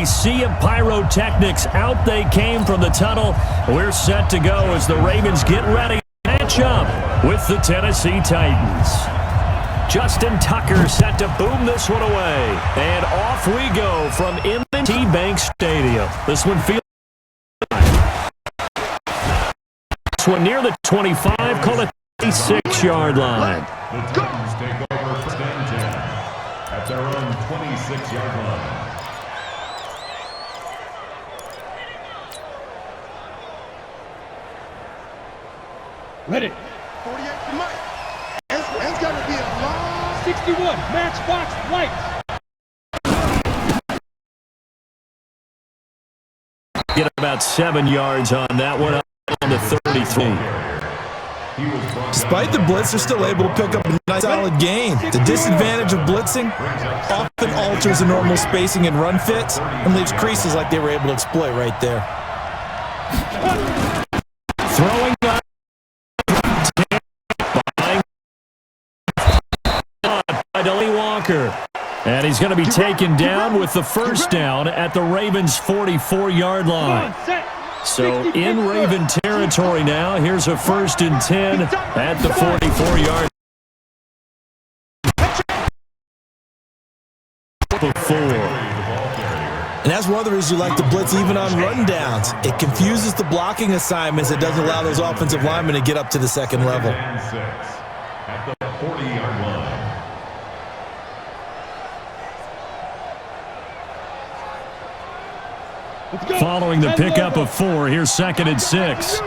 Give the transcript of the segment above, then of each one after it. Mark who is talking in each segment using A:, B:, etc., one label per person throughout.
A: sea of pyrotechnics. Out they came from the tunnel. We're set to go as the Ravens get ready to match up with the Tennessee Titans. Justin Tucker set to boom this one away. And off we go from M&T Bank Stadium. This one feels this one near the 25, call it 26-yard line.
B: The Titans take over first and 10 at their own 26-yard line.
C: Ready.
D: 48 for Mike. It's going to be a long
C: 61, matchbox lights.
A: Get about 7 yards on that one, on the 33.
E: Despite the blitz, they're still able to pick up a nice solid gain. The disadvantage of blitzing often alters the normal spacing and run fits and leaves creases like they were able to exploit right there.
A: Throwing by Delanie Walker. And he's going to be taken down with the first down at the Ravens' 44-yard line. So in Raven territory now. Here's a first and 10 at the 44-yard line.
E: And that's one of the reasons you like to blitz even on rundowns. It confuses the blocking assignments. It doesn't allow those offensive linemen to get up to the second level.
B: At the 40-yard line.
A: Following the pickup of 4, here's second and 6.
D: I'm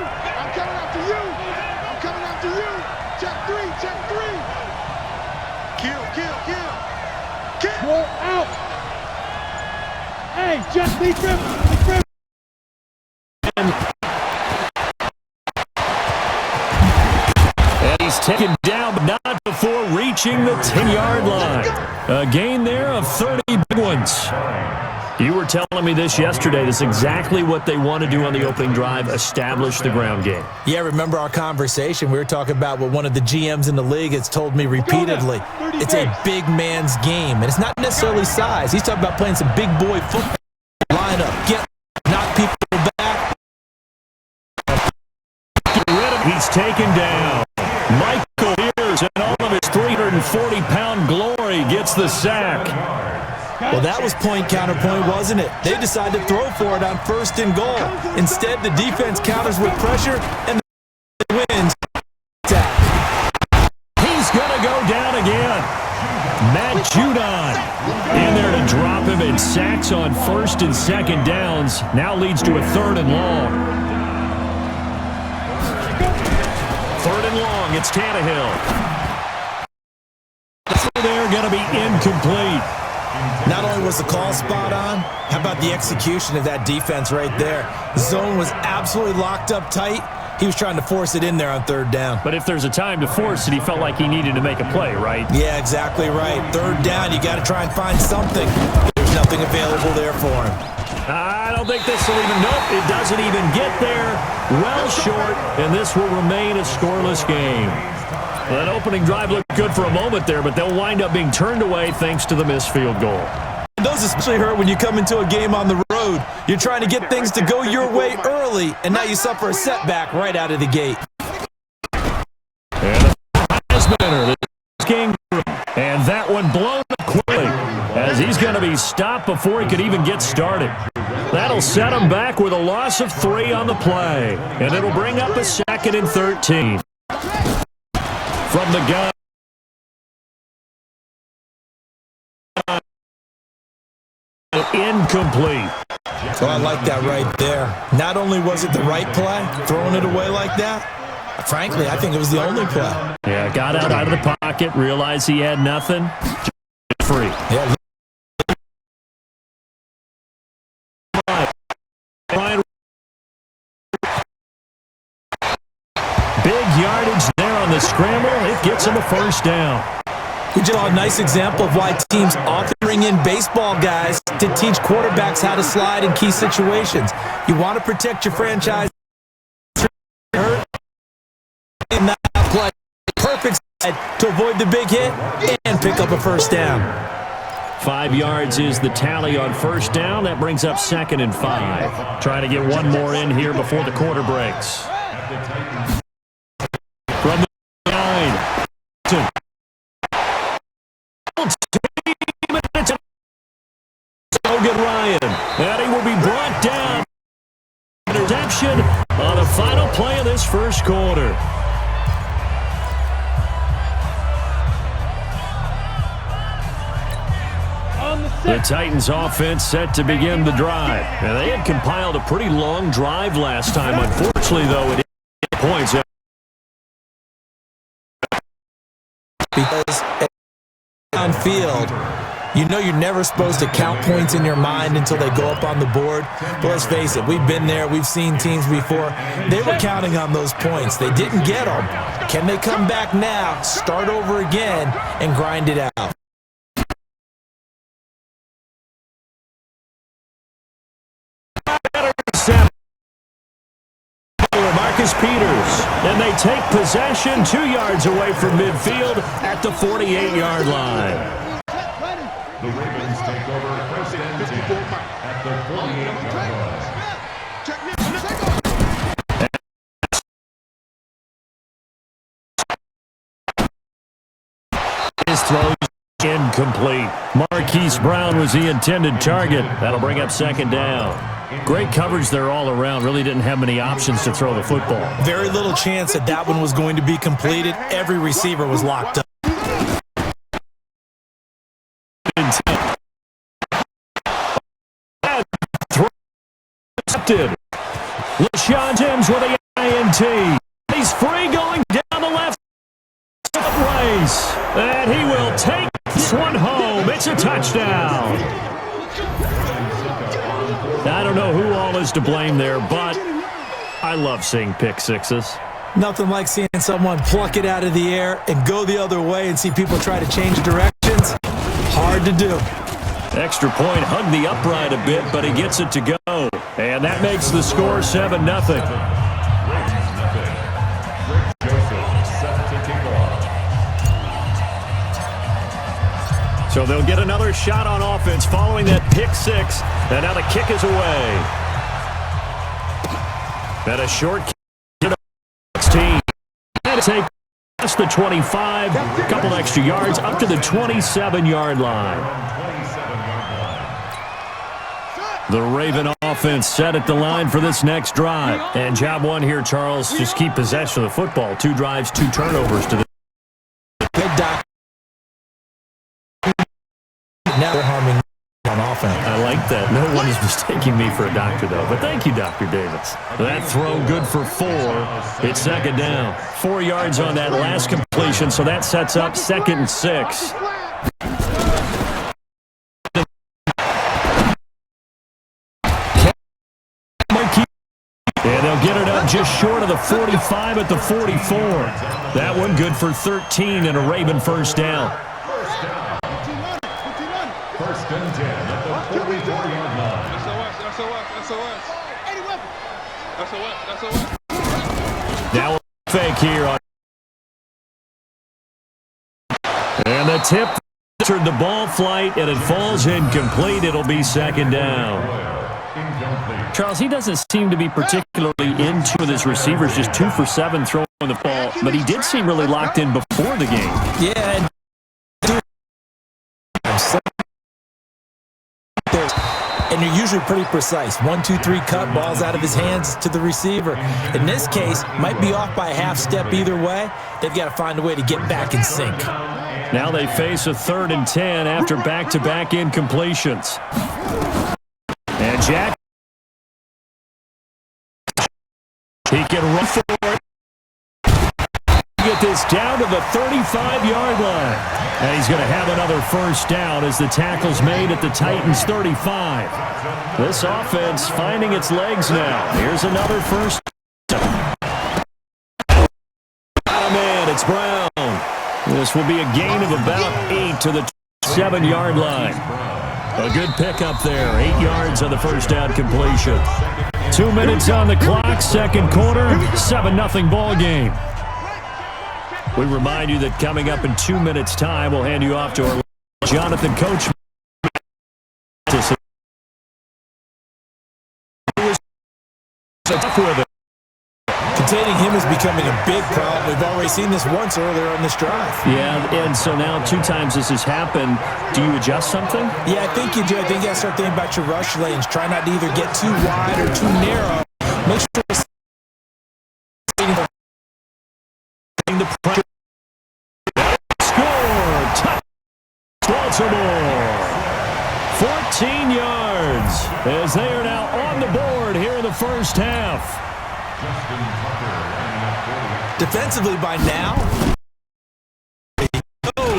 D: coming after you. I'm coming after you. Check 3, check 3. Kill.
C: Roll out. Hey, just be grip.
A: And he's taken down, but not before reaching the 10-yard line. A gain there of 30 big ones. You were telling me this yesterday. This is exactly what they want to do on the opening drive, establish the ground game.
E: Yeah, remember our conversation? We were talking about what one of the GMs in the league has told me repeatedly. It's a big man's game, and it's not necessarily size. He's talking about playing some big boy football. Line up, knock people back.
A: He's taken down. Michael Ayers and all of his 340-pound glory gets the sack.
E: Well, that was point-counterpoint, wasn't it? They decided to throw for it on first and goal. Instead, the defense counters with pressure, and the wins.
A: He's going to go down again. Matt Judon in there to drop him, and sacks on first and second downs. Now leads to a third and long. Third and long, it's Tannehill. They're going to be incomplete.
E: Not only was the call spot on, how about the execution of that defense right there? The zone was absolutely locked up tight. He was trying to force it in there on third down.
A: But if there's a time to force it, he felt like he needed to make a play, right?
E: Yeah, exactly right. Third down, you got to try and find something. There's nothing available there for him.
A: I don't think this will even, nope, it doesn't even get there. Well short, and this will remain a scoreless game. That opening drive looked good for a moment there, but they'll wind up being turned away thanks to the missed field goal.
E: Those especially hurt when you come into a game on the road. You're trying to get things to go your way early, and now you suffer a setback right out of the gate.
A: And and that one blown up quickly as he's going to be stopped before he could even get started. That'll set him back with a loss of 3 on the play, and it'll bring up a second and 13. From the gun. Incomplete.
E: So I like that right there. Not only was it the right play, throwing it away like that, frankly, I think it was the only play.
A: Yeah, got out of the pocket, realized he had nothing. Free.
E: Yeah.
A: Big yardage there on the scramble. It gets him a first down.
E: We just saw a nice example of why teams often bring in baseball guys to teach quarterbacks how to slide in key situations. You want to protect your franchise. In that play, perfect slide to avoid the big hit and pick up a first down.
A: 5 yards is the tally on first down. That brings up 2nd and 5. Trying to get one more in here before the quarter breaks. From the 9. Logan Ryan. And he will be brought down. Interception on the final play of this first quarter. The Titans offense set to begin the drive. And they had compiled a pretty long drive last time. Unfortunately, though, it hit points.
E: Because on field, you know you're never supposed to count points in your mind until they go up on the board. But let's face it, we've been there. We've seen teams before. They were counting on those points. They didn't get them. Can they come back now, start over again, and grind it out?
A: Marcus Peters, and they take possession 2 yards away from midfield at the 48-yard line.
B: The Ravens take over first and 10 at the 48-yard line. His throws incomplete. Marquise Brown was the intended target. That'll bring up 2nd down. Great coverage there all around. Really didn't have many options to throw the football.
E: Very little chance that that one was going to be completed. Every receiver was locked up.
A: LaShawn Timms with the INT. He's free going down the left race. And he will take this one home. It's a touchdown. I don't know who all is to blame there, but I love seeing pick sixes.
E: Nothing like seeing someone pluck it out of the air and go the other way and see people try to change directions. Hard to do.
A: Extra point, hugged the upright a bit, but he gets it to go. And that makes the score 7-0. So they'll get another shot on offense following that pick six. And now the kick is away. And a short kick to the 16. And take past the 25. A couple extra yards up to the 27-yard line. The Raven offense set at the line for this next drive. And job one here, Charles, just keep possession of the football. 2 drives, 2 turnovers to the
E: Good doc. Now they're harming on offense.
A: I like that. No one is mistaking me for a doctor, though. But thank you, Dr. Davis. That throw good for 4. It's 2nd down. 4 yards on that last completion, so that sets up 2nd and 6. And they'll get it up just short of the 45 at the 44. That one good for 13 and a Raven first down.
B: First and 10 at the 44-yard line.
C: SOS.
A: Now a fake here. And the tip entered the ball flight, and it falls incomplete. It'll be 2nd down. Charles, he doesn't seem to be particularly into his receivers, just 2 for 7 throwing the ball, but he did seem really locked in before the game.
E: Yeah. And you're usually pretty precise. 1, 2, 3 cut, balls out of his hands to the receiver. In this case, might be off by a half step either way. They've got to find a way to get back in sync.
A: Now they face a 3rd and 10 after back-to-back incompletions. And Jack, he can run for it. Get this down to the 35-yard line. And he's going to have another first down as the tackle's made at the Titans' 35. This offense finding its legs now. Here's another first down. Oh, man, it's Brown. This will be a gain of about 8 to the 7-yard line. A good pickup there. 8 yards on the first down completion. 2 minutes on the clock, second quarter, 7-0 ball game. We remind you that coming up in 2 minutes' time, we'll hand you off to our Jonathan Coachman.
B: Tough with it.
E: Containing him is becoming a big problem. We've already seen this once earlier on this drive.
B: Yeah, and so now 2 times this has happened. Do you adjust something?
E: Yeah, I think you do. I think you got to start thinking about your rush lanes. Try not to either get too wide or too narrow. Make sure you're
B: The pressure. Score! Baltimore! 14 yards as they are now on the board here in the first half.
E: defensively by now,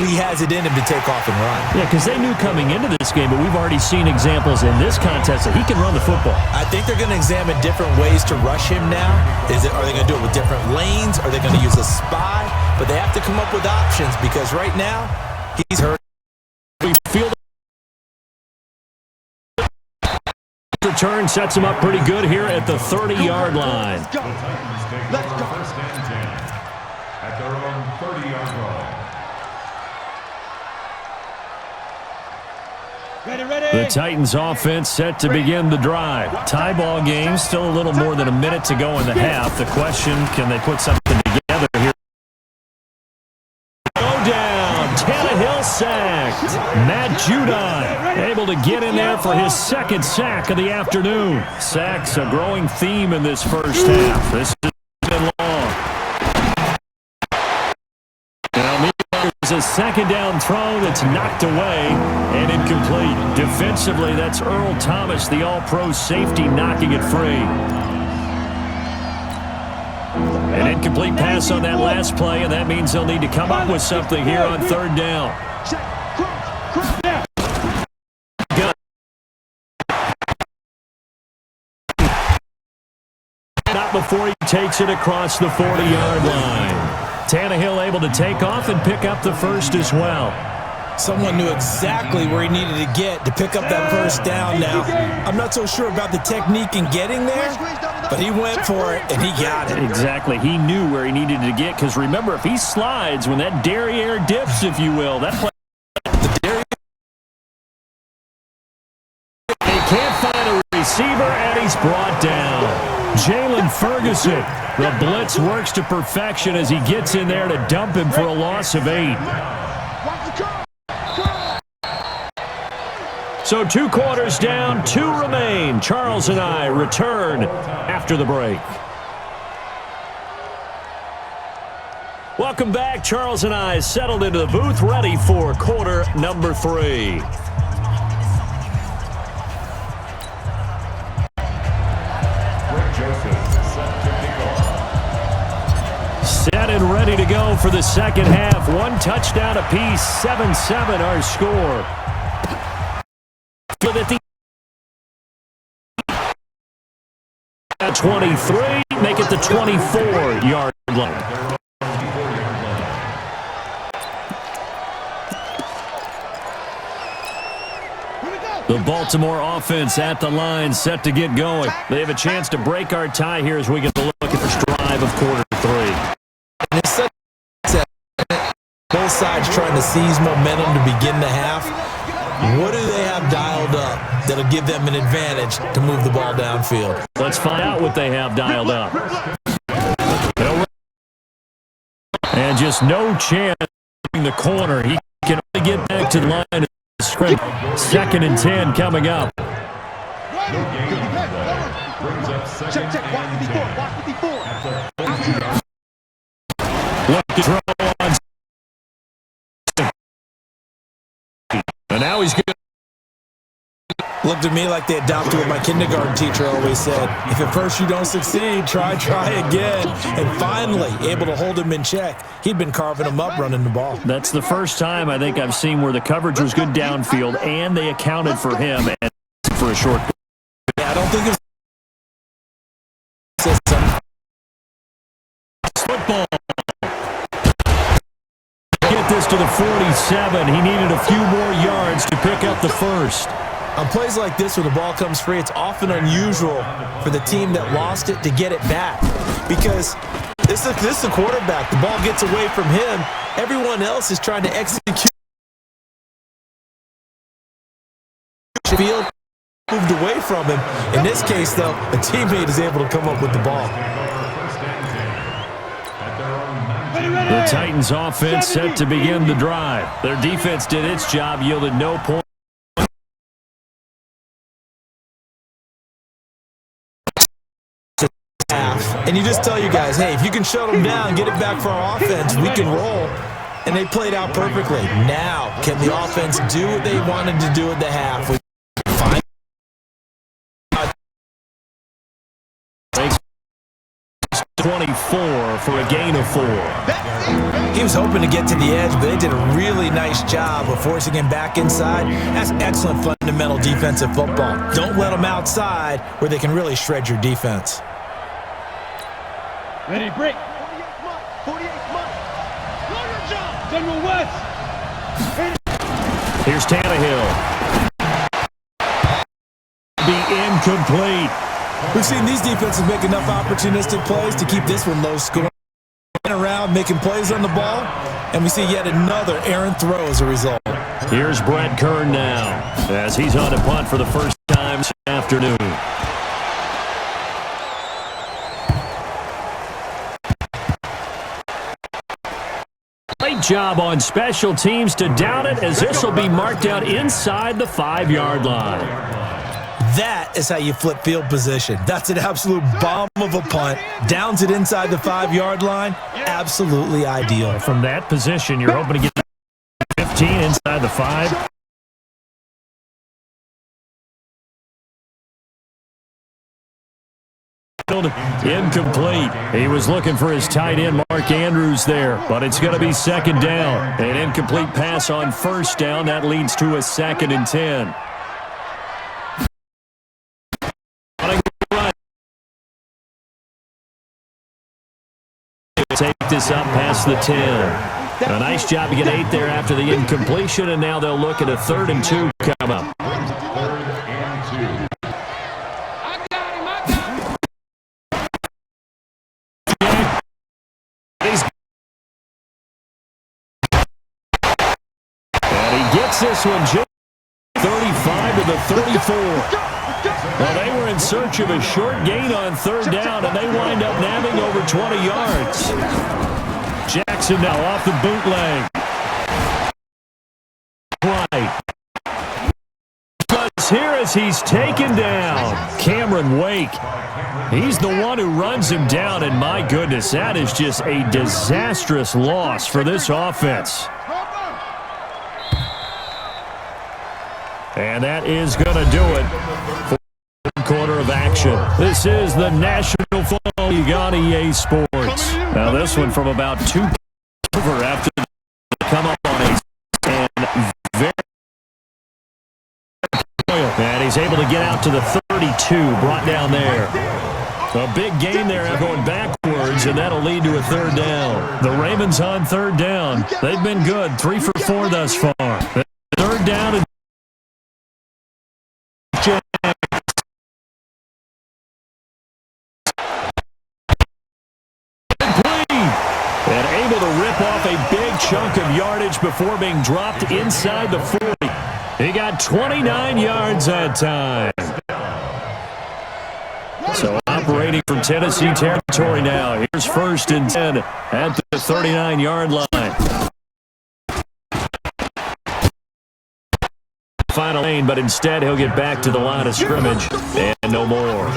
E: he has it in him to take off and run.
B: Yeah, because they knew coming into this game, but we've already seen examples in this contest that he can run the football.
E: I think they're going to examine different ways to rush him now. Are they going to do it with different lanes? Are they going to use a spy? But they have to come up with options because right now, he's hurt.
B: We feel the return sets him up pretty good here at the 30-yard line.
D: Let's go. Let's go.
F: First and 10 at their own 30-yard line.
B: The Titans offense set to begin the drive. Tie ball game, still a little more than a minute to go in the half. The question, can they put something together here? Go down. Tannehill sacked. Matt Judon able to get in there for his second sack of the afternoon. Sacks a growing theme in this first half. This has been long. There's a second down throw that's knocked away and incomplete. Defensively, that's Earl Thomas, the all-pro safety, knocking it free. An incomplete pass on that last play, and that means they'll need to come up with something here on third down. Not before he takes it across the 40-yard line. Tannehill able to take off and pick up the first as well.
E: Someone knew exactly where he needed to get to pick up that first down now. I'm not so sure about the technique in getting there, but he went for it, and he got it.
B: Exactly. He knew where he needed to get, because remember, if he slides, when that derriere dips, if you will, that play. He can't find a receiver, and he's brought down. Jalen Ferguson. The blitz works to perfection as he gets in there to dump him for a loss of 8. So 2 quarters down, 2 remain. Charles and I return after the break. Welcome back. Charles and I settled into the booth, ready for quarter number 3. Set and ready to go for the second half. 1 touchdown apiece, 7-7 our score. At 23, make it the 24-yard line. The Baltimore offense at the line, set to get going. They have a chance to break our tie here as we get a look at the drive of quarter 3.
E: Both sides trying to seize momentum to begin the half. What do they have dialed up that'll give them an advantage to move the ball downfield?
B: Let's find out what they have dialed up. And just no chance in the corner. He can only get back to the line of scrimmage. 2nd and 10 coming up.
D: Check. Watch the before.
B: Look to throw on. And now he's good.
E: Looked at me like they adopted what my kindergarten teacher always said. If at first you don't succeed, try again. And finally, able to hold him in check. He'd been carving him up running the ball.
B: That's the first time I think I've seen where the coverage was good downfield and they accounted for him and for a short.
E: Yeah, I don't think it's
B: football. Get this to the 47. He needed a few more yards to pick up the first.
E: On plays like this where the ball comes free, it's often unusual for the team that lost it to get it back. Because this is the quarterback. The ball gets away from him. Everyone else is trying to execute. Field moved away from him. In this case, though, a teammate is able to come up with the ball.
B: The Titans offense set to begin the drive. Their defense did its job, yielded no points.
E: And you just tell you guys, hey, if you can shut them down, get it back for our offense, we can roll. And they played out perfectly. Now, can the offense do what they wanted to do at the half? We find
B: 24 for a gain of 4.
E: He was hoping to get to the edge, but they did a really nice job of forcing him back inside. That's excellent fundamental defensive football. Don't let them outside where they can really shred your defense.
D: Ready, break. 48 months. Know your job. General West.
B: Here's Tannehill. Be incomplete.
E: We've seen these defenses make enough opportunistic plays to keep this one low scoring. Around making plays on the ball, and we see yet another errant throw as a result.
B: Here's Brett Kern now as he's on a punt for the first time this afternoon. Great job on special teams to down it, as this will be marked out inside the 5-yard line.
E: That is how you flip field position. That's an absolute bomb of a punt. Downs it inside the 5-yard line. Absolutely ideal.
B: From that position, you're hoping to get 15 inside the 5. Incomplete. He was looking for his tight end, Mark Andrews, there, but it's going to be second down. An incomplete pass on first down. That leads to a 2nd and 10. Take this up past the 10. A nice job to get 8 there after the incompletion, and now they'll look at a 3rd and 2 come up. And he gets this one just 35 to the 34. Well, they were in search of a short gain on 3rd down, and they wind up nabbing over 20 yards. Jackson now off the bootleg. Right. But here as he's taken down, Cameron Wake. He's the one who runs him down, and my goodness, that is just a disastrous loss for this offense. And that is going to do it for the third quarter of action. This is the National Football League on EA Sports. Now this one from about 2 over after the come up on a and he's able to get out to the 32, brought down there. A big gain there going backwards, and that'll lead to a 3rd down. The Ravens on 3rd down. They've been good, 3 for 4 thus far. 3rd down and and able to rip off a big chunk of yardage before being dropped inside the 40. He got 29 yards that time. So operating from Tennessee territory now. Here's 1st and 10 at the 39-yard line. Final lane, but instead he'll get back to the line of scrimmage and no more.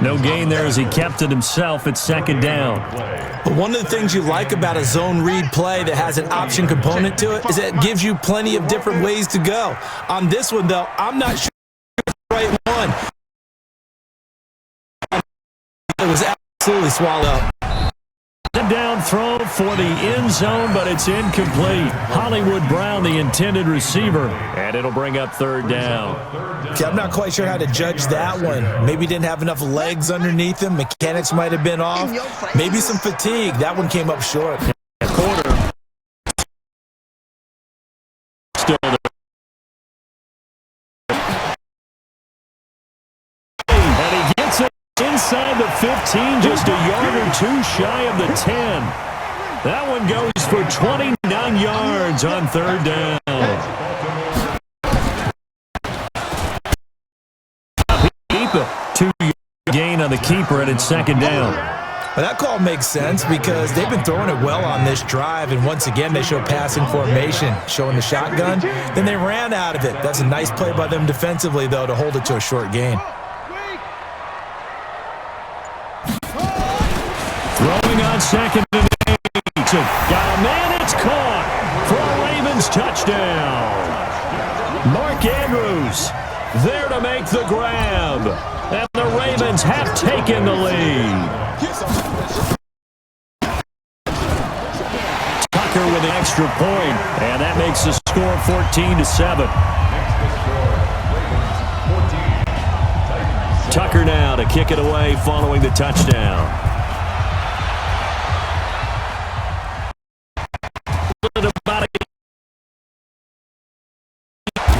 B: No gain there as he kept it himself at 2nd down.
E: But one of the things you like about a zone read play that has an option component to it is that it gives you plenty of different ways to go. On this one, though, I'm not sure it's the right one. It was absolutely swallowed up.
B: Down throw for the end zone, but it's incomplete. Hollywood Brown, the intended receiver, and it'll bring up 3rd down.
E: Okay, I'm not quite sure how to judge that one. Maybe didn't have enough legs underneath him. Mechanics might have been off. Maybe some fatigue. That one came up short.
B: A quarter. Still there. And he gets it inside the 15, just a yard or 2 shy of the 10. That one goes for 29 yards on 3rd down.
A: The 2-yard gain on the keeper, and it's second down.
E: Well, that call makes sense because they've been throwing it well on this drive, and once again they show passing formation, showing the shotgun. Then they ran out of it. That's a nice play by them defensively, though, to hold it to a short gain.
A: Throwing on second and 8. Got a man, it's caught for a Ravens touchdown. Mark Andrews there to make the grab. And the Ravens have taken the lead. Tucker with an extra point, and that makes the score 14-7. Tucker now to kick it away following the touchdown.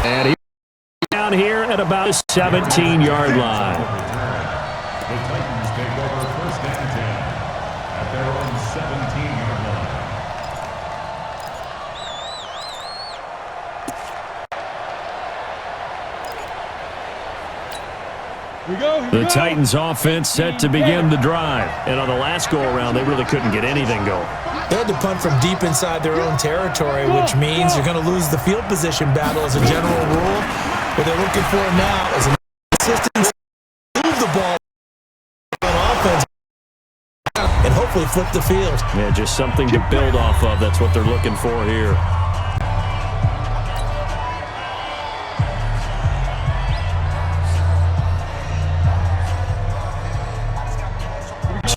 A: And he's down here at about a 17-yard line.
F: The Titans take over first and 10 at their own 17-yard line.
A: The Titans offense set to begin the drive. And on the last go-around, they really couldn't get anything going.
E: They had to punt from deep inside their own territory, which means you're going to lose the field position battle as a general rule. What they're looking for now is an assistance to move the ball on offense and hopefully flip the field.
A: Yeah, just something to build off of. That's what they're looking for here.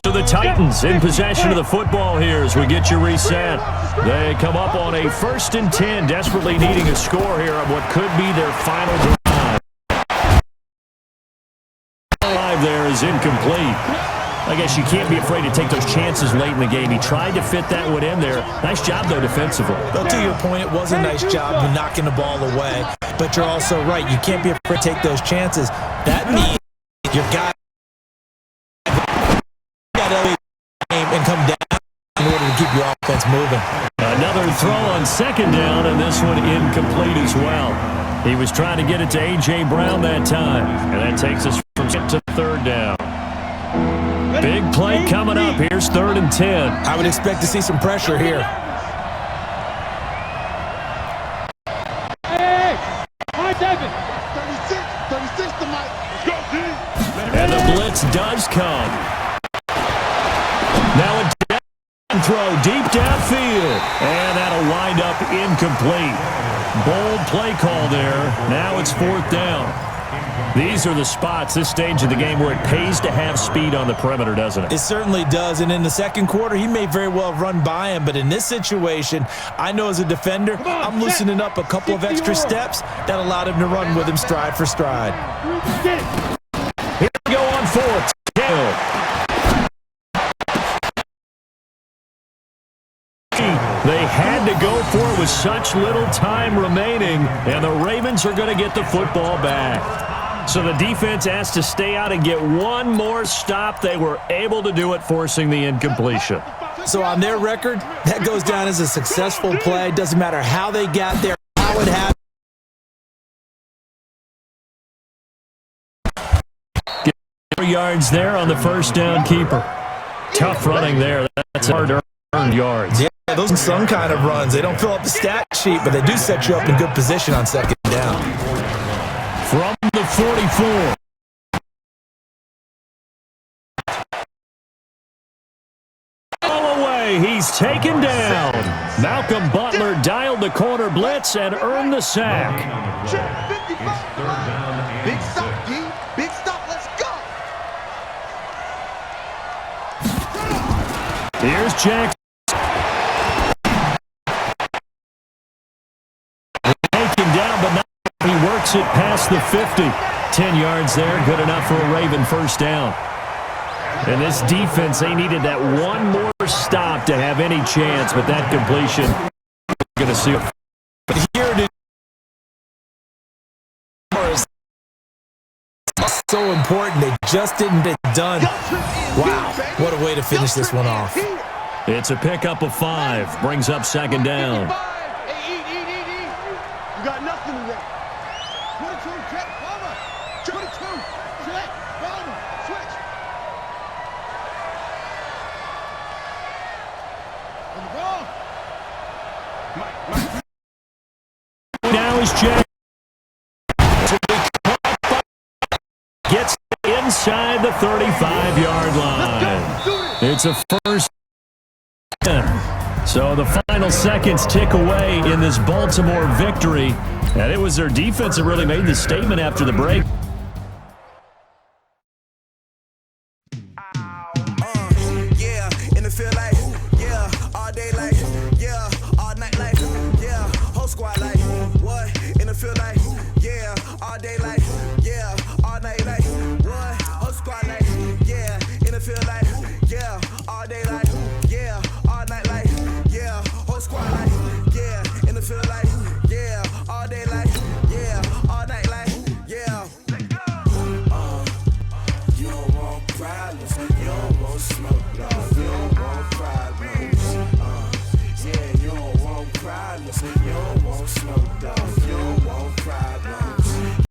A: So the Titans in possession of the football here as we get you reset. They come up on a 1st and 10, desperately needing a score here on what could be their final drive. Drive there is incomplete. I guess you can't be afraid to take those chances late in the game. He tried to fit that one in there. Nice job, though, defensively.
E: But to your point, it was a nice job of knocking the ball away. But you're also right. You can't be afraid to take those chances. That means your guy and come down in order to keep your offense moving.
A: Another throw on second down, and this one incomplete as well. He was trying to get it to A.J. Brown that time, and that takes us from to third down. Big play coming up. Here's 3rd and 10.
E: I would expect to see some pressure here.
D: Hey, 36 to Mike. Let's go, G.
A: And the blitz does come. Now a down throw deep downfield, and that'll wind up incomplete. Bold play call there. Now it's 4th down. These are the spots, this stage of the game, where it pays to have speed on the perimeter, doesn't it?
E: It certainly does, and in the second quarter, he may very well run by him, but in this situation, I know as a defender, I'm loosening up a couple of extra steps that allowed him to run with him stride for stride.
A: Here we go on 4th. They had to go for it with such little time remaining, and the Ravens are going to get the football back. So the defense asked to stay out and get one more stop. They were able to do it, forcing the incompletion.
E: So on their record, that goes down as a successful play. Doesn't matter how they got there, how it happened.
A: Get 4 yards there on the 1st down keeper. Tough running there. That's hard-earned yards.
E: Yeah, those are some kind of runs. They don't fill up the stat sheet, but they do set you up in good position on second down.
A: From the 44. All away, he's taken down. Malcolm Butler dialed the corner blitz and earned the sack.
D: Check 55. Big stop, D. Big stop. Let's go.
A: Here's Jackson. Taken down, but not. He works it past the 50. 10 yards there, good enough for a Raven 1st down. And this defense, they needed that one more stop to have any chance, but that completion, going to see it.
E: But here it is so important. They just didn't get done. Wow, what a way to finish this one off.
A: It's a pickup of 5, brings up 2nd down.
D: You got nothing to that. 22, check, cover. 22, check.
A: inside the 35-yard line. It's a first down. So the final seconds tick away in this Baltimore victory. And it was their defense that really made the statement after the break.
G: You don't want smoke, dog. You don't want problems.